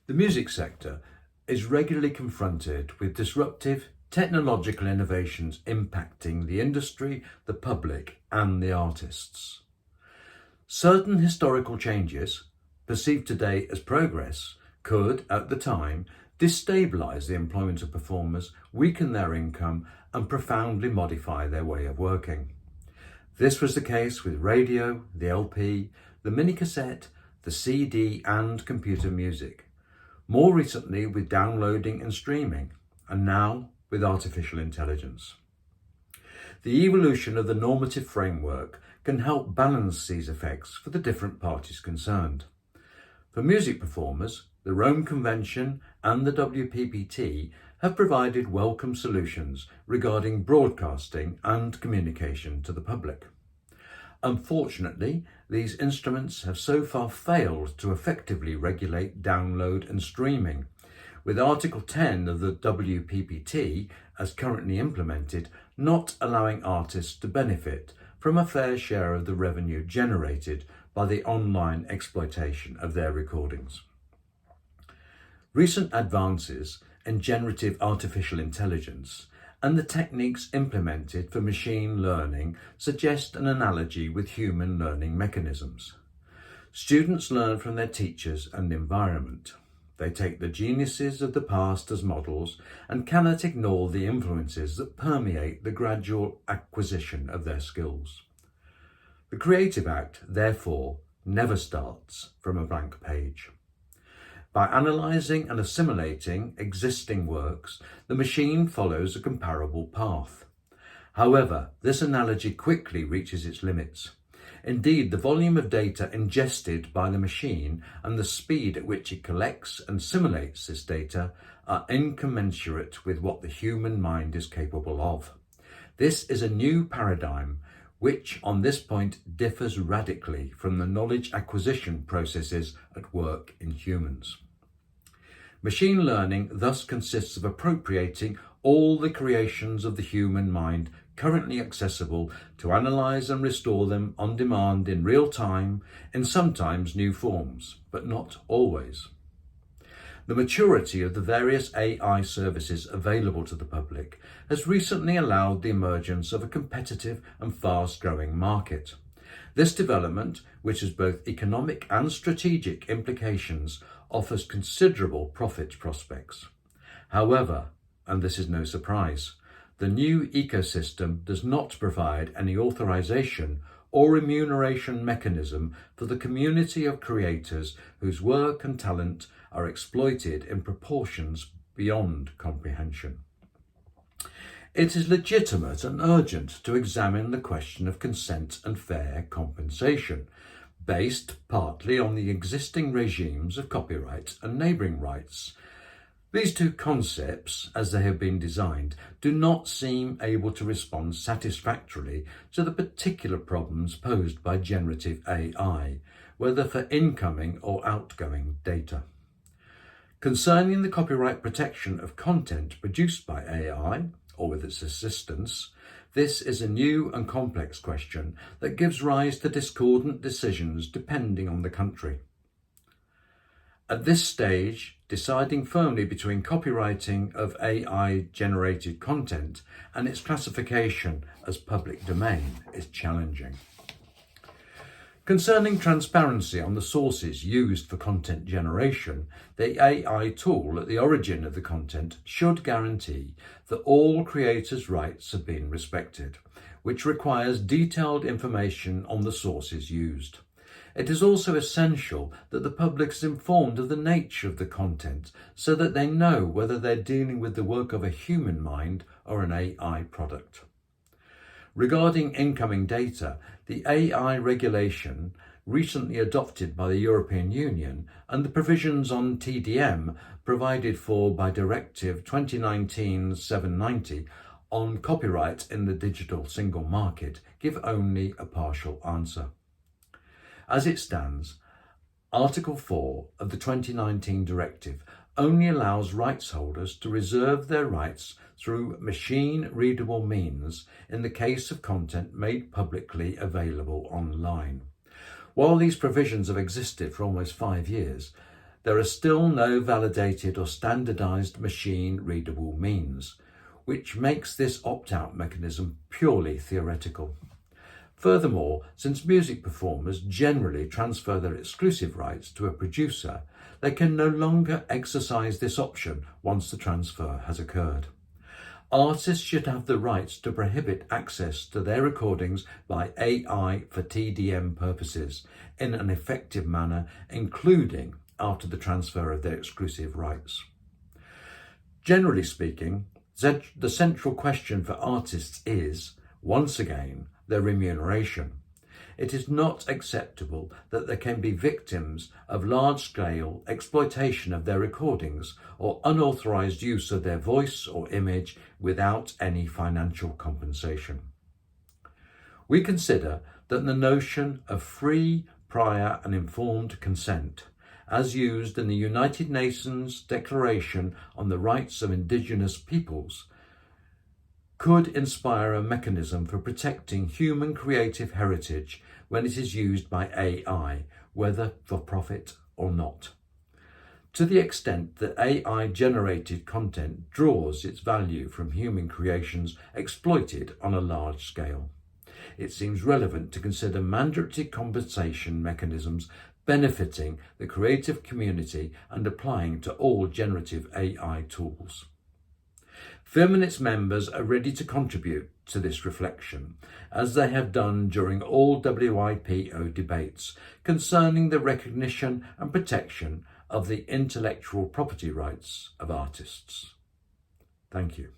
The music sector is regularly confronted with disruptive technological innovations impacting the industry, the public, and the artists. Certain historical changes, perceived today as progress, could, at the time, destabilise the employment of performers, weaken their income, and profoundly modify their way of working. This was the case with radio, the LP, the mini-cassette, the CD, and computer music. More recently with downloading and streaming, and now with artificial intelligence. The evolution of the normative framework can help balance these effects for the different parties concerned. For music performers, the Rome Convention and the WPPT have provided welcome solutions regarding broadcasting and communication to the public. Unfortunately, these instruments have so far failed to effectively regulate download and streaming, with Article 10 of the WPPT, as currently implemented, not allowing artists to benefit from a fair share of the revenue generated by the online exploitation of their recordings. Recent advances in generative artificial intelligence and the techniques implemented for machine learning suggest an analogy with human learning mechanisms. Students learn from their teachers and environment. They take the geniuses of the past as models and cannot ignore the influences that permeate the gradual acquisition of their skills. The creative act, therefore, never starts from a blank page. By analysing and assimilating existing works, the machine follows a comparable path. However, this analogy quickly reaches its limits. Indeed, the volume of data ingested by the machine and the speed at which it collects and assimilates this data are incommensurate with what the human mind is capable of. This is a new paradigm which on this point differs radically from the knowledge acquisition processes at work in humans. Machine learning thus consists of appropriating all the creations of the human mind currently accessible to analyse and restore them on demand in real time in sometimes new forms, but not always. The maturity of the various AI services available to the public has recently allowed the emergence of a competitive and fast-growing market. This development, which has both economic and strategic implications, offers considerable profit prospects. However, and this is no surprise, the new ecosystem does not provide any authorization or remuneration mechanism for the community of creators whose work and talent are exploited in proportions beyond comprehension. It is legitimate and urgent to examine the question of consent and fair compensation, based partly on the existing regimes of copyright and neighbouring rights. These two concepts, as they have been designed, do not seem able to respond satisfactorily to the particular problems posed by generative AI, whether for incoming or outgoing data. Concerning the copyright protection of content produced by AI, or with its assistance, this is a new and complex question that gives rise to discordant decisions depending on the country. At this stage, deciding firmly between copywriting of AI-generated content and its classification as public domain is challenging. Concerning transparency on the sources used for content generation, the AI tool at the origin of the content should guarantee that all creators' rights have been respected, which requires detailed information on the sources used. It is also essential that the public is informed of the nature of the content so that they know whether they're dealing with the work of a human mind or an AI product. Regarding incoming data, the AI regulation recently adopted by the European Union and the provisions on TDM provided for by Directive 2019/790 on copyright in the digital single market give only a partial answer. As it stands, Article 4 of the 2019 Directive only allows rights holders to reserve their rights through machine-readable means in the case of content made publicly available online. While these provisions have existed for almost 5 years, there are still no validated or standardized machine-readable means, which makes this opt-out mechanism purely theoretical. Furthermore, since music performers generally transfer their exclusive rights to a producer, they can no longer exercise this option once the transfer has occurred. Artists should have the rights to prohibit access to their recordings by AI for TDM purposes in an effective manner, including after the transfer of their exclusive rights. Generally speaking, the central question for artists is, once again, their remuneration. It is not acceptable that there can be victims of large-scale exploitation of their recordings or unauthorised use of their voice or image without any financial compensation. We consider that the notion of free, prior and informed consent, as used in the United Nations Declaration on the Rights of Indigenous Peoples, could inspire a mechanism for protecting human creative heritage when it is used by AI, whether for profit or not. To the extent that AI-generated content draws its value from human creations exploited on a large scale, it seems relevant to consider mandatory compensation mechanisms benefiting the creative community and applying to all generative AI tools. FIM and its members are ready to contribute to this reflection, as they have done during all WIPO debates concerning the recognition and protection of the intellectual property rights of artists. Thank you.